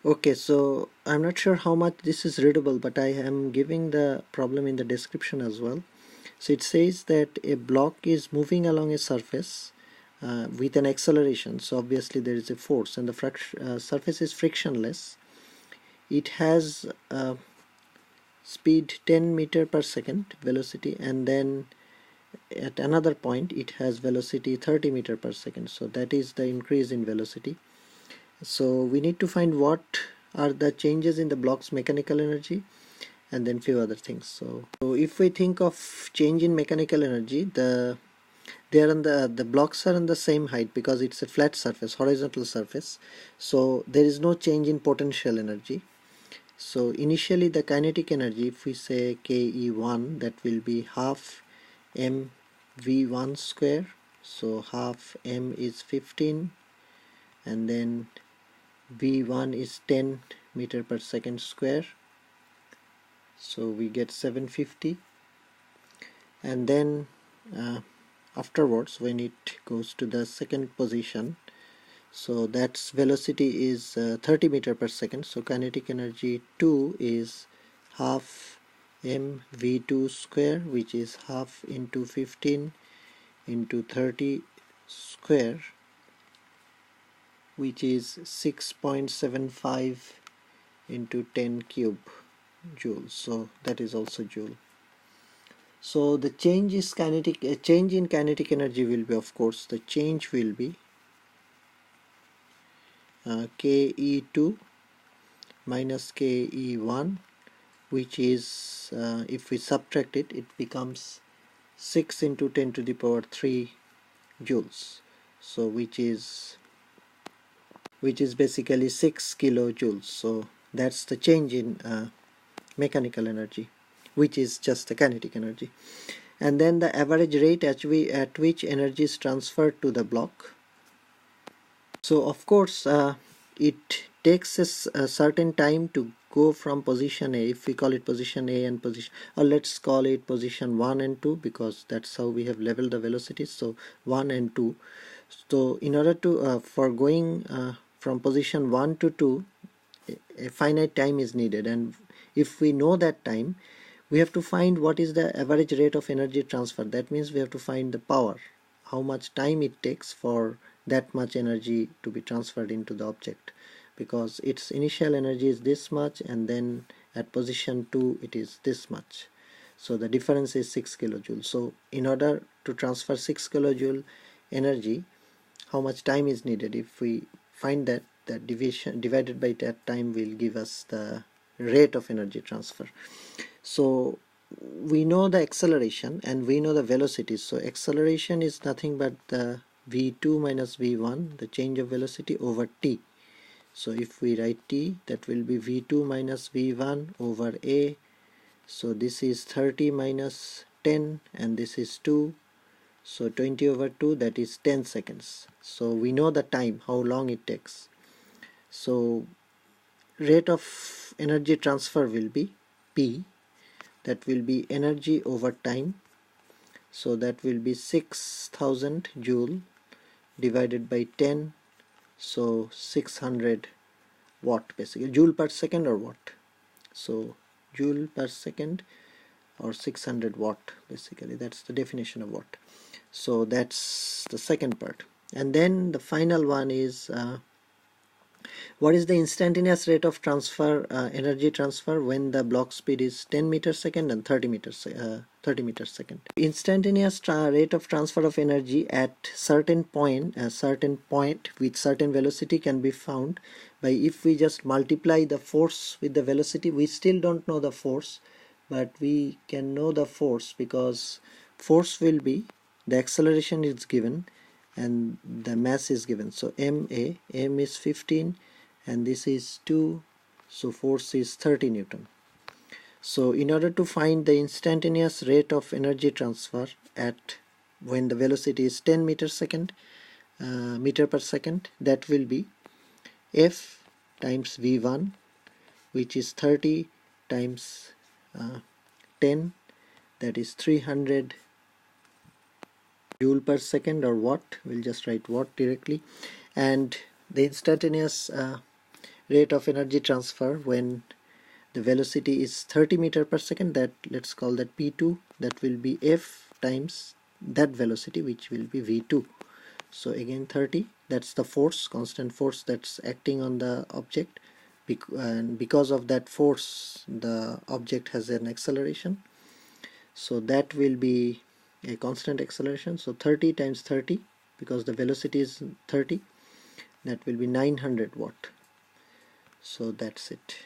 Okay, so I'm not sure how much this is readable, but I am giving the problem in the description as well. So it says that a block is moving along a surface with an acceleration. So obviously there is a force, and the surface is frictionless. It has speed 10 meter per second velocity, and then at another point it has velocity 30 meter per second. So that is the increase in velocity. So we need to find what are the changes in the block's mechanical energy, and then few other things. So if we think of change in mechanical energy, they are on the blocks are on the same height because it's a flat surface, horizontal surface. So there is no change in potential energy. So initially the kinetic energy, if we say KE1, that will be half mv1 square. So half m is 15, and then v1 is 10 meter per second square. So we get 750, and then afterwards when it goes to the second position, so that's velocity is 30 meter per second. So kinetic energy 2 is half mv2 square, which is half into 15 into 30 square, which is 6.75 into 10 cube joules. So that is also joule. So the change is kinetic. A change in kinetic energy will be, of course, the change will be KE2 minus KE1, which is if we subtract it, it becomes 6 into 10 to the power 3 joules. So which is basically 6 kilojoules. So that's the change in mechanical energy, which is just the kinetic energy. And then the average rate at which energy is transferred to the block. So of course it takes a certain time to go from position A, if we call it position A and position, or let's call it position 1 and 2, because that's how we have leveled the velocities. So 1 and 2. So in order to for going from position 1 to 2, a finite time is needed, and if we know that time, we have to find what is the average rate of energy transfer. That means we have to find the power, how much time it takes for that much energy to be transferred into the object, because its initial energy is this much, and then at position 2 it is this much. So the difference is 6 kilojoules. So in order to transfer 6 kilojoule energy, how much time is needed? If we find that, division divided by that time will give us the rate of energy transfer. So we know the acceleration and we know the velocity. So acceleration is nothing but the v2 minus v1, the change of velocity, over t. So if we write t, that will be v2 minus v1 over a. So this is 30 minus 10, and this is 2. So 20 over 2, that is 10 seconds. So we know the time, how long it takes. So rate of energy transfer will be P, that will be energy over time. So that will be 6000 joule divided by 10. So 600 watt, basically joule per second or watt. So joule per second or 600 watt, basically that's the definition of watt. So that's the second part. And then the final one is what is the instantaneous rate of transfer, energy transfer, when the block speed is 10 meters second and 30 meters second. Instantaneous rate of transfer of energy at certain point with certain velocity can be found by, if we just multiply the force with the velocity. We still don't know the force, but we can know the force, because force will be, the acceleration is given and the mass is given. So m is 15 and this is 2, so force is 30 Newton. So in order to find the instantaneous rate of energy transfer at when the velocity is 10 meter per second, that will be F times V1, which is 30 times 10, that is 300 joule per second, or watt. We'll just write watt directly. And the instantaneous rate of energy transfer when the velocity is 30 meter per second, that let's call that p2, that will be f times that velocity, which will be v2. So again 30, that's the force, constant force that's acting on the object, and because of that force the object has an acceleration, so that will be a constant acceleration. So 30 times 30, because the velocity is 30, that will be 900 watt. So that's it.